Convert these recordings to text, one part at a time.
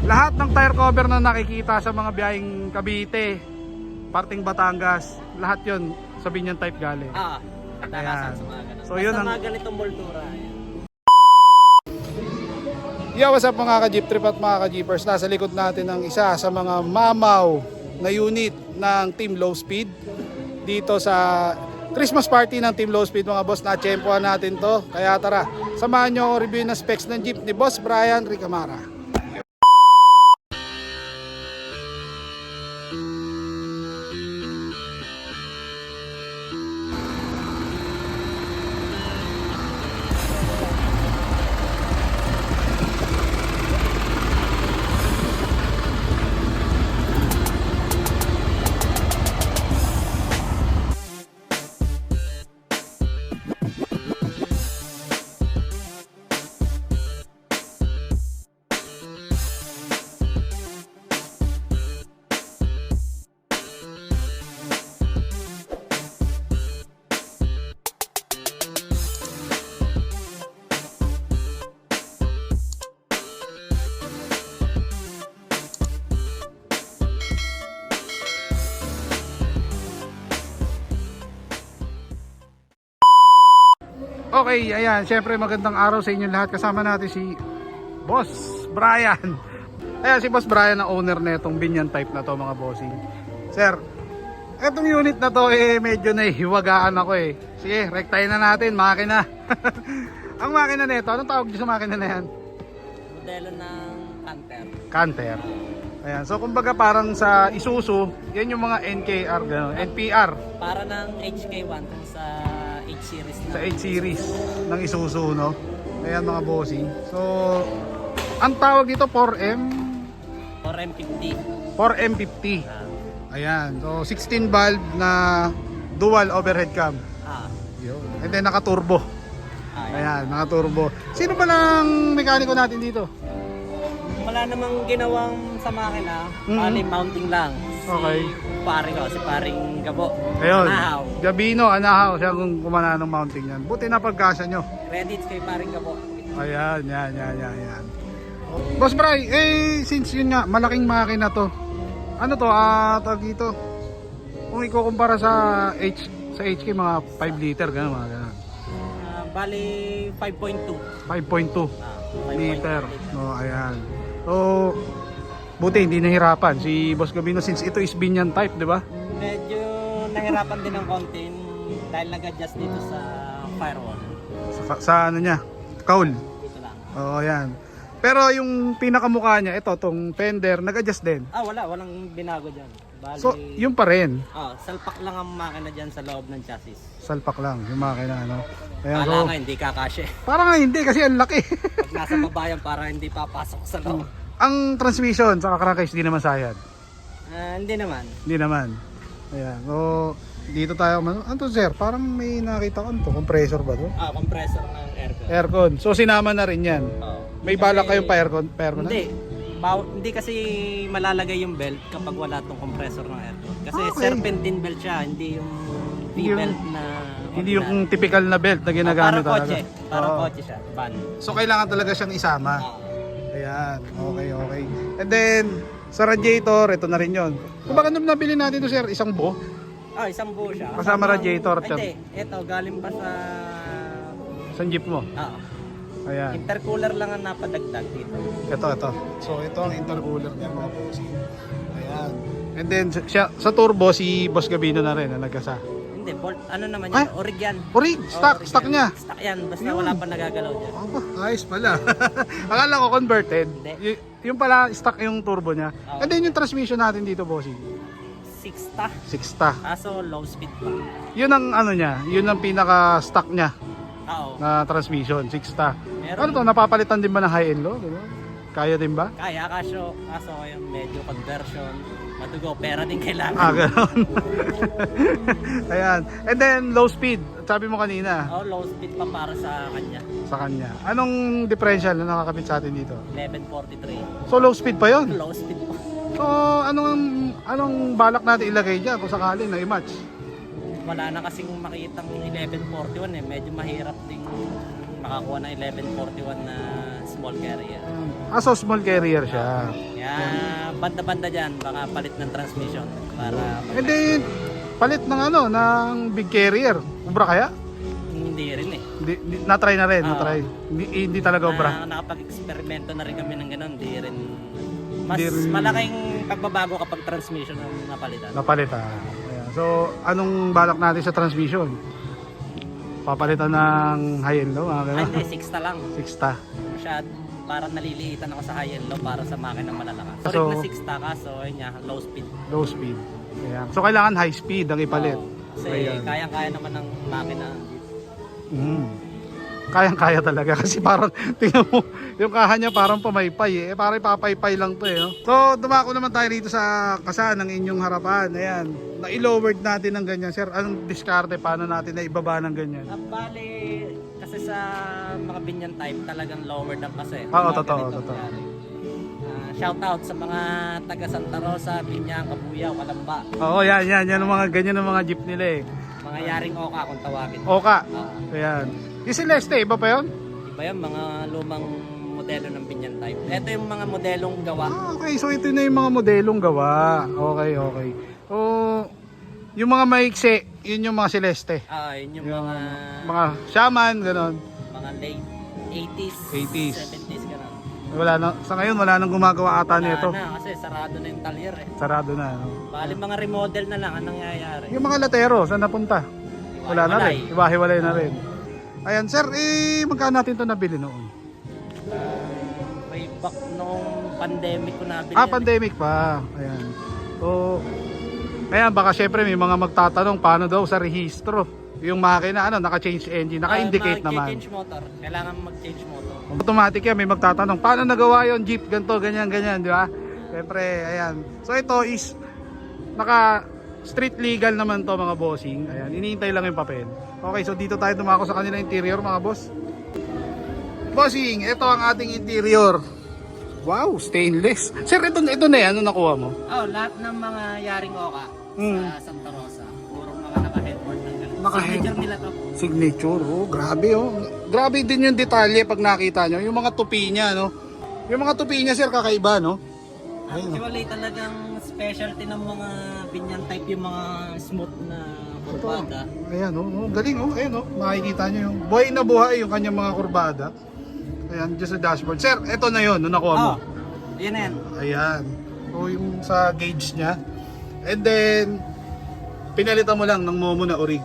Lahat ng tire cover na nakikita sa mga biyaheng Cavite, parting Batangas, lahat yon sa Binyan type galing. Kadalasan sa mga ganun. So yun ang mga ganitong moldura. Yo, what's up mga ka-jeep trip at mga ka-jeepers? Nasa likod natin ang isa sa mga mamaw na unit ng Team Low Speed dito sa Christmas party ng Team Low Speed mga boss. Na-tsempohan natin to. Kaya tara, samahan nyo ako review ng specs ng jeep ni Boss Brian Ricamara. Okay, ayan, syempre magandang araw sa inyo lahat. Kasama natin si Boss Brian. Ayan, si Boss Brian ang owner na itong Binyan type na to mga bossing. Sir, etong unit na to medyo nahihiwagaan ako Sige, rektahin na natin, makina. Ang makina na ito, anong tawag dito sa makina na yan? Modelo ng Canter. Canter. Ayan, so kumbaga parang sa Isuzu, yan yung mga NKR, gano'n, NPR. Para ng HK1 sa H-Series na. Sa 8 series ng Isuzu, no? Ayan mga bossing. So, ang tawag dito 4M? 4M50. 4M50. Ayan. So, 16 valve na dual overhead cam. Yun. And then naka-turbo. Ayan, naka-turbo. Sino ba lang mekaniko natin dito? Wala namang ginawang sa makina. Bali mounting lang. Okay. Si paring Gabo. Ayun. Anahaw. Gabino, Anahaw. Siya kung kumana ng mounting yan. Buti na pagkasa nyo. Credits kay paring Gabo. Ayan, yan. Boss Bray, since yun nga, malaking makina to. Ano to, tawag dito? Kung ikukumpara sa HK, mga 5 liter, gano'n, mga gano'n. Bali 5.2. 5.2 liter. No, ayan. So, buti hindi nahirapan si Boss Gabino since ito is Binyan type, di ba? Medyo nahirapan din ng konti dahil nag-adjust dito sa firewall. Sa ano niya? Cowl. Dito lang. Oo, ayan. Pero yung pinakamukha niya, ito, tong fender, nag-adjust din. Walang binago dyan. Bali, So, yun pa rin. salpak lang ang makina dyan sa loob ng chassis. Salpak lang yung makina, ano. Ayan, Kala nga hindi kakasya. parang nga hindi kasi ang laki. Pag nasa babayan para hindi papasok sa loob. Ang transmission sa crankcase, di naman sayad. Hindi naman. Hindi naman. Ayan. So, dito tayo. Ano to, sir? Parang may nakita ko to. Compressor ba to? Compressor ng aircon. Aircon. So, sinama na rin yan. May balak kayong pa-aircon? Hindi. Hindi kasi malalagay yung belt kapag wala tong compressor ng aircon. Kasi serpentine belt siya, hindi yung V-belt na Hindi yung typical na belt na ginagamit parang talaga. kotse. Parang kotse siya. Van. So, kailangan talaga siyang isama. Ayan. Okay. And then, sa radiator, ito na rin yun. Kung baka nung nabili natin to, sir, isang buo? Isang buo siya. Kasama radiator. Hindi. Ito, galing pa sa jeep mo. Ayan. Intercooler lang ang napadagdag dito. Ito. So, ito ang intercooler niya mga boss. Ayan. And then, sa turbo, si Boss Gabino na rin, nagkasa. Hindi, bolt, naman yan? Orig yan. Orig, stock niya. Stock yan, basta wala pa nagagalaw dyan. Ayos pala. Akala ko converted. Yung pala, stock yung turbo niya. And then yung transmission natin dito, bossing. Sixta. Kaso low speed pa. Yun ang ano niya, yun ang pinaka-stock niya na transmission, 6-ta. Ano to, napapalitan din ba ng high and low? Kaya din ba? Kaya, kaso yung medyo conversion, madugo, pera din kailangan. Ganoon. Ayan. And then, low speed. Sabi mo kanina. Low speed pa para sa kanya. Sa kanya. Anong differential na nakakabit sa atin dito? 1143. So, low speed pa yon? Low speed pa. So, anong balak natin ilagay dyan kung sakali na i-match? Wala na kasing makitang 1141 Medyo mahirap ding makakuha ng 1141 na small carrier. So small carrier siya. Kaya Kaya banda-banda dyan, baka palit ng transmission para Hindi, palit ng ano, ng big carrier. Ubra kaya? hindi rin eh. Na-try na rin, Oo. na-try. Hindi talaga ubra. Nakapag-eksperimento na rin kami ng ganun, hindi rin mas Hindi rin- malaking pagbabago kapag transmission ang napalitan. Napalit Ayan. So, anong balak natin sa transmission? Papalitan ng high and low, Ay, ganun. hindi, 6 lang. 6 Masyad, parang naliliitan ako sa high and low para sa makina malalakas. So, So- na 6 kaso ayun niya, low speed. low speed. Ayan. So, kailangan high speed ang ipalit. Oo, kasi Ayan. kayang-kaya naman ng makina. Kayang-kaya talaga kasi parang tingnan mo yung kaha niya parang pamaypay parang papaypay lang to no. So dumako naman tayo dito sa kasan ng inyong harapan. Ayan, na-lowered natin ng ganyan sir. Anong diskarte paano natin na ibaba ng ganyan? Bali, kasi sa mga binyan type talagang lower lang kasi. Oo, Mga totoo, ganito totoo. nangyari. Shout out sa mga taga Santa Rosa, Binyang, Kabuyaw, Kalamba. Oo, yan ang mga ganyan ng mga jeep nila Mga yaring Oka kung tawagin. Oka. Oo. Ayan. Yung Celeste, iba pa yun? Iba yan, mga lumang modelo ng binyan type. Ito yung mga modelong gawa. Okay, so ito na yung mga modelong gawa. Okay. So, yung mga maiksi, yun yung mga Celeste. Yun yung Yung mga Shaman, ganon. mga late 80s, 80s. 70s ka na. Wala na, sa ngayon wala nang gumagawa ata Wala nito. na kasi sarado na yung talyer eh. Sarado na. No? Bali mga remodel na lang ang nangyayari. Yung mga latero, saan napunta? Wala na rin. Iwahiwalay na rin. Ayan, sir, magkano natin ito nabili noon? Way back nung pandemic ko nabili. Pandemic pa. Ayan. So, ayan, baka syempre may mga magtatanong paano daw sa rehistro. Yung makina, naka-change engine, naka-indicate naman. Mag-change motor. Kailangan mag-change motor. Automatic yan, may magtatanong paano nagawa yon jeep, ganito, ganyan, di ba? Syempre, ayan. So ito is naka street legal naman to mga bossing. Ayan, iniintay lang yung papel. Okay, so dito tayo dumako sa kanila interior mga boss. Bossing, ito ang ating interior. Wow, stainless. Sir, ito na yan, ano nakuha mo? Lahat ng mga yaring Oka sa Santa Rosa, puro mga naka-headboard ng ganun. Naka-head- Signature nila to. Signature, grabe Grabe din yung detalye pag nakita nyo. Yung mga tupi niya, no? Yung mga tupi niya, sir, kakaiba, no? Actually, talagang specialty ng mga binyan type yung mga smooth na kurbada. Ayan, galing, ayan, makikita nyo yung buhay na buhay yung kanyang mga kurbada. Ayan, dyan sa dashboard. Sir, eto na yun, nakuha mo. Yan na yan. Ayan. So, yung sa gauge niya. And then, pinalitan mo lang ng Momo na orig.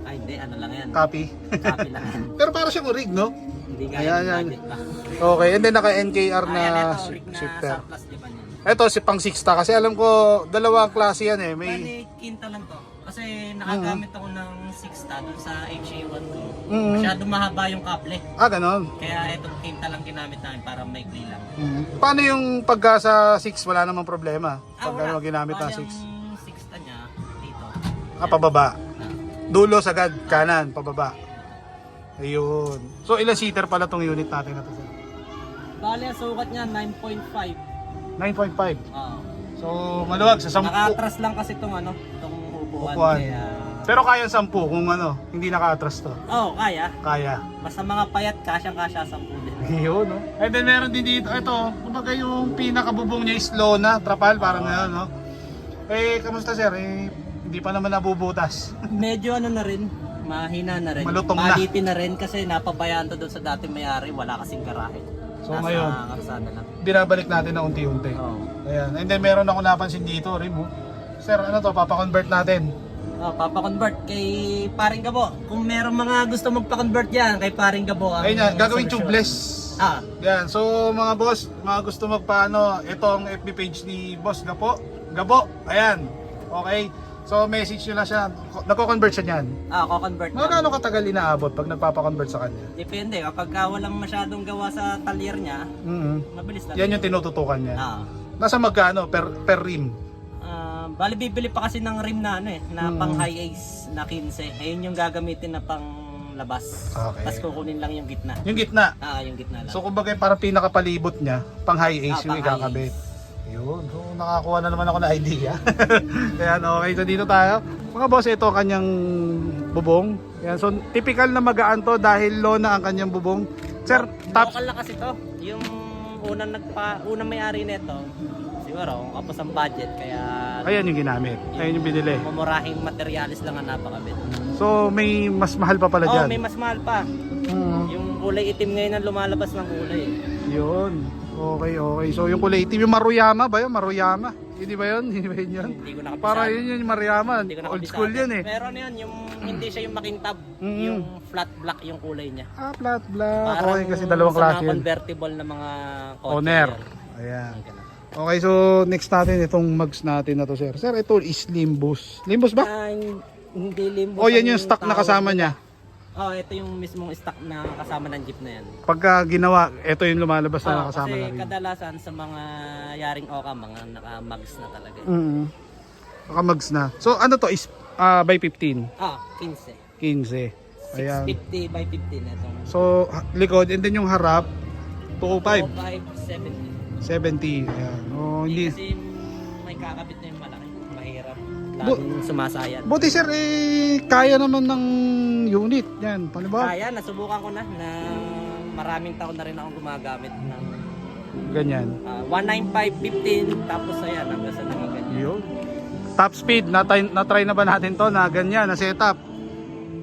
Ay, hindi. Ano lang yan. Copy. Copy lang yan. Pero para siyang orig, no? Hindi Ayan, kaya ng yan. budget pa. Okay, and then naka-NKR na Ayan, ito. Rig na shifter. surplus, di ba yan? Ito, si pang 6 kasi alam ko, dalawang klase yan May... Bali, kinta lang to. Kasi nakagamit ako ng 6-ta dun sa HA1 ko. Masyadong mahaba yung kable. Ganon. Kaya itong kinta lang ginamit namin para maikli lang. Paano yung pagka sa 6, wala namang problema? Pag Wala. ginamit ng Bali, 6. yung 6-ta niya dito. Pababa. Dulo sagad, kanan, pababa. Ayun. So ilang seater pala tong unit natin na to? Bali, ang sukat niya 9.5. 9.5. Oo. So maluwag sa 10. Nakatras lang kasi itong itong upuan. Upuan. Kaya... Pero kaya 10 kung hindi naka-atras to. kaya. Kaya. Basta mga payat, kasyang-kasya 10 din. Ayun, no? And then meron din dito, ito, kumbaga yung pinakabubong niya is low na, trapal, parang gano'n, no? Kamusta sir? Hindi pa naman nabubutas. Medyo na rin, mahina na rin. Malutong na. Malitin na rin kasi napabayaan to doon sa dati may-ari, wala kasing garahe. So Nasa ngayon, karsada lang. binabalik natin na unti-unti. Oo. Ayan. And then meron ako napansin dito, Rim. Sir, ano to, papakonvert natin. Papakonvert kay Paring Gabo. Kung meron mga gusto magpa-convert yan, kay Paring Gabo ang Ayun yan, gagawin solusyon. tubeless. Yan, so mga boss, mga gusto magpaano, itong FB page ni Boss Gabo, ayan, okay. So message nyo lang siya, nagko-convert siya niyan. Ko-convert Mga na. gaano katagal inaabot pag nagpapa-convert sa kanya? Depende, kapag walang masyadong gawa sa talyer niya, mabilis lang. Yan yung tinututukan niya. Ah. Nasa magkano per rim? Bali bibili pa kasi ng rim na na pang high ace na 15. Ayun yung gagamitin na pang labas. Okay. Tapos kukunin lang yung gitna. Yung gitna. Yung gitna lang. So kumbaga parang pinakapalibot niya, pang high ace yung pang ikakabit. high Yun, so nakakuha na naman ako ng idea. Kaya okay, so dito tayo. Mga boss, ito ang kanyang bubong. Yan, so typical na magaan to dahil low na ang kanyang bubong. Sir, top Local na kasi to. Yung unang may-ari nito, siguro kapos ang budget kaya Ayan yung ginamit. Ayan yung binili. mumurahing materialis lang ang napakabit. So may mas mahal pa pala Oh, dyan. may mas mahal pa. Mm. Yung kulay itim ngayon ang lumalabas ng kulay. Yun. Okay, okay. So yung kulay itim, yung Maruyama ba yun? Maruyama. Hindi ba yun? Hindi ba yun yun? Hindi ko nakabisado. Para yun yung Maruyama. Hindi ko Old nakabisado. school yun eh. Pero ano yun, yung hindi siya yung makintab, Mm. yung flat black yung kulay niya. Ah, flat black. Parang Okay, kasi dalawang sa klase mga yun. convertible na mga kotse Owner. yun. Ayan. Okay, so next natin itong mugs natin na to, sir. Sir, ito is Limbus. Limbus ba? Hindi limbo. O yan yung stock na kasama niya. Oh, ito yung mismong stock na kasama ng jeep na yan. Pagka ginawa, ito yung lumalabas na kasama kasi na rin. kadalasan sa mga yaring oka, mga naka-mags na talaga. Mugs na. So ano to is by 15? 15. 15. Ayan. 650 by 15 itong. So likod and then yung harap 205. 205, 70. 70. Ayan. Oh, hindi. Kasi may kakabit na yung malaki. Mahirap. Laging sumasayad. Buti sir, kaya naman ng unit. Yan, palibaw. Kaya, nasubukan ko na maraming taon na rin akong gumagamit ng Ganyan. 195.15 tapos ayan, hanggang sa naging ganyan. Yun. Top speed, na-try na ba natin to na ganyan, na setup?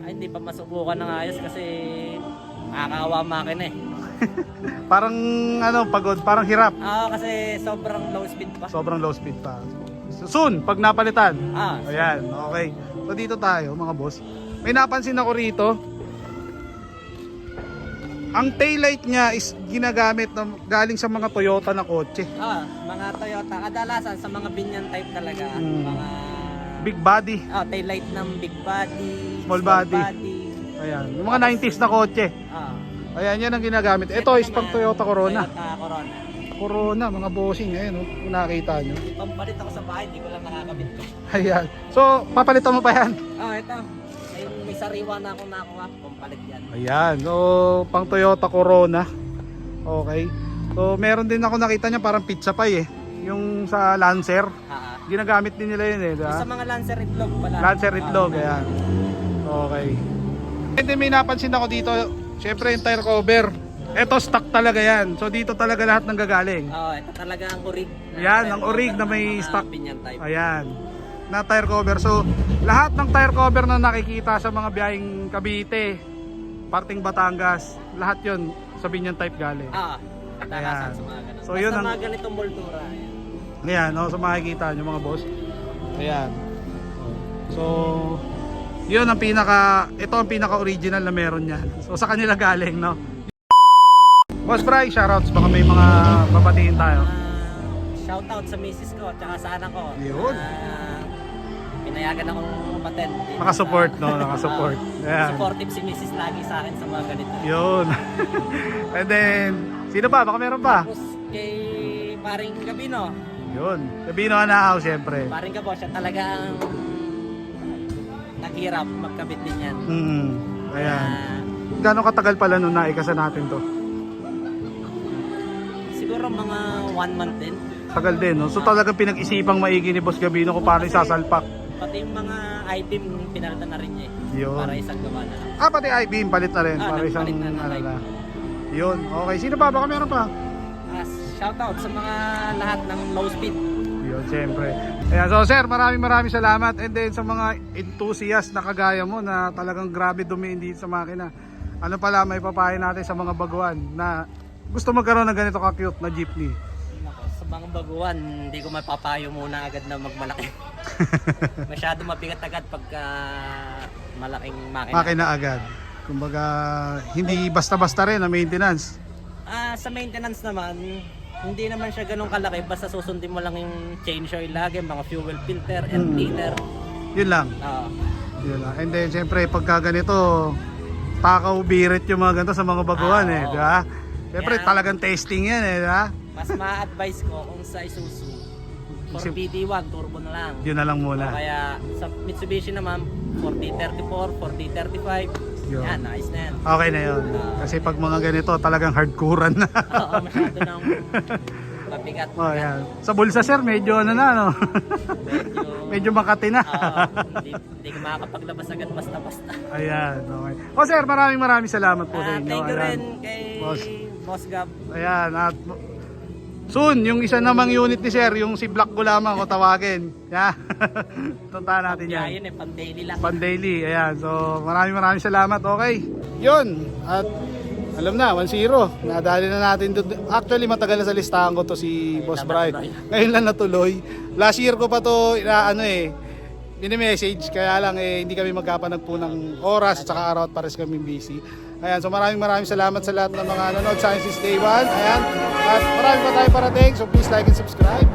Ay, hindi pa masubukan ng ayos kasi nakakawa makina eh. Parang ano, pagod, parang hirap. Kasi sobrang low speed pa. Sobrang low speed pa. So, soon, pag napalitan. Ah, Ayan, okay. So dito tayo mga boss. May napansin ako rito. Ang taillight niya is ginagamit galing sa mga Toyota na kotse. mga Toyota, kadalasan sa mga binyan type talaga, mga Big body. taillight ng big body, Small body. Ayan, yung mga 90s na kotse. Ayan, yan ang ginagamit. Ito is pang Toyota Corona. Toyota Corona. Corona, mga bossing. Ayan, oh, kung nakita nyo. Pampalit ako sa bahay, hindi ko lang nakakabit ko. Ayan. So, papalitan mo pa yan. Ito. May sariwa na akong nakuha, pampalit yan. Ayan, so pang Toyota Corona. Okay. So meron din ako nakita niya parang pizza pie eh. Yung sa Lancer. Ginagamit din nila yun eh, di ba? Sa mga Lancer itlog pala. Lancer itlog, ayan. Okay. And then may napansin ako dito, syempre yung tire cover. Ito stock talaga yan. So dito talaga lahat ng gagaling. Ito talaga ang orig. Yan, ang orig na may stock. Pinyan type. Ayan. Na tire cover. So lahat ng tire cover na nakikita sa mga biyaheng Cavite, parting Batangas, lahat yon sa Binyan type galing. Kadalasan sa mga ganun. So, yun Basta ang- mga ganitong moldura. Ayan, no, so makikita nyo mga boss. Ayan. So, yun ang ito ang pinaka original na meron niya. So sa kanila galing, no. Boss Bry, shoutouts, baka may mga babatiin tayo. Shoutout sa misis ko at saka sa anak ko. Yun. Pinayagan akong umattend. Nakasupport, no, nakasupport. Ayan. Supportive si misis lagi sa akin sa mga ganito. Yun. And then, sino pa? Baka meron pa? Tapos kay paring Gabino. Yun. Sabino Anaaw, syempre. Paring Gabo, siya talagang naghirap magkabit din yan. Ayan. Gano'ng katagal pala nung naikasa natin to? Siguro mga 1 month din. Tagal din, no? So talagang pinag-isipang maigi ni Boss Gabino kung paano isasalpak. Pati yung mga item pinalitan na rin niya eh. Yun. Para isang gawa na lang. Pati I-beam palit na rin para isang nagpalit na ng ano I-beam. na. Yun, okay. Sino pa? Baka meron pa? Shoutout sa mga lahat ng low speed. Yun, siyempre. Ayan, so sir, maraming salamat. And then sa mga enthusiast na kagaya mo na talagang grabe dumiin dito sa makina. Ano pala may papayo natin sa mga baguhan na gusto magkaroon ng ganito ka-cute na jeepney? Nako, sa mga baguhan, hindi ko mapapayo muna agad na magmalaki. Masyado mabigat agad pagka malaking makina. Makina agad. Kumbaga, hindi basta-basta rin ang maintenance. Sa maintenance naman, hindi naman siya ganun kalaki. Basta susundin mo lang yung change oil lagi, mga fuel filter, air cleaner. Yun lang. Yun lang. And then, siyempre, pagka ganito, takaw birit yung mga ganito sa mga baguhan eh. Di ba? Siyempre, Kaya- talagang testing yan eh. Di ba? Mas ma-advise ko kung sa Isuzu, for PD1, turbo na lang. Yun na lang muna. O kaya sa Mitsubishi naman, 4034, 4035. Yun. Yan, nice na yan. Okay na yun. Kasi pag mga ganito, talagang hardcorean na. Oo, masyado nang mabigat. Oh, yan. Sa bulsa sir, medyo ano na, no? Medyo makati na. Hindi ka makakapaglabas agad basta-basta. Ayan, okay. O sir, maraming salamat po sa inyo. Thank you Ayan. rin kay Boss Gab. Ayan, at Soon, yung isa namang unit ni sir, yung si Black ko lamang ko tawagin. Yeah. Tuntahan natin yan. Yun pan daily lang. Pan daily, ayan. So maraming salamat, okay. Yun, at alam na, 1-0. Nadali na natin doon. Actually, matagal na sa listahan ko to si Boss Brian. Ngayon lang natuloy. Last year ko pa to, mini-message. Kaya lang, hindi kami magkapanagpo ng oras at saka araw at pares kami busy. Ayan, so maraming salamat sa lahat ng mga nanonood sa akin since day 1. Ayan, at marami pa tayo parating. So please like and subscribe.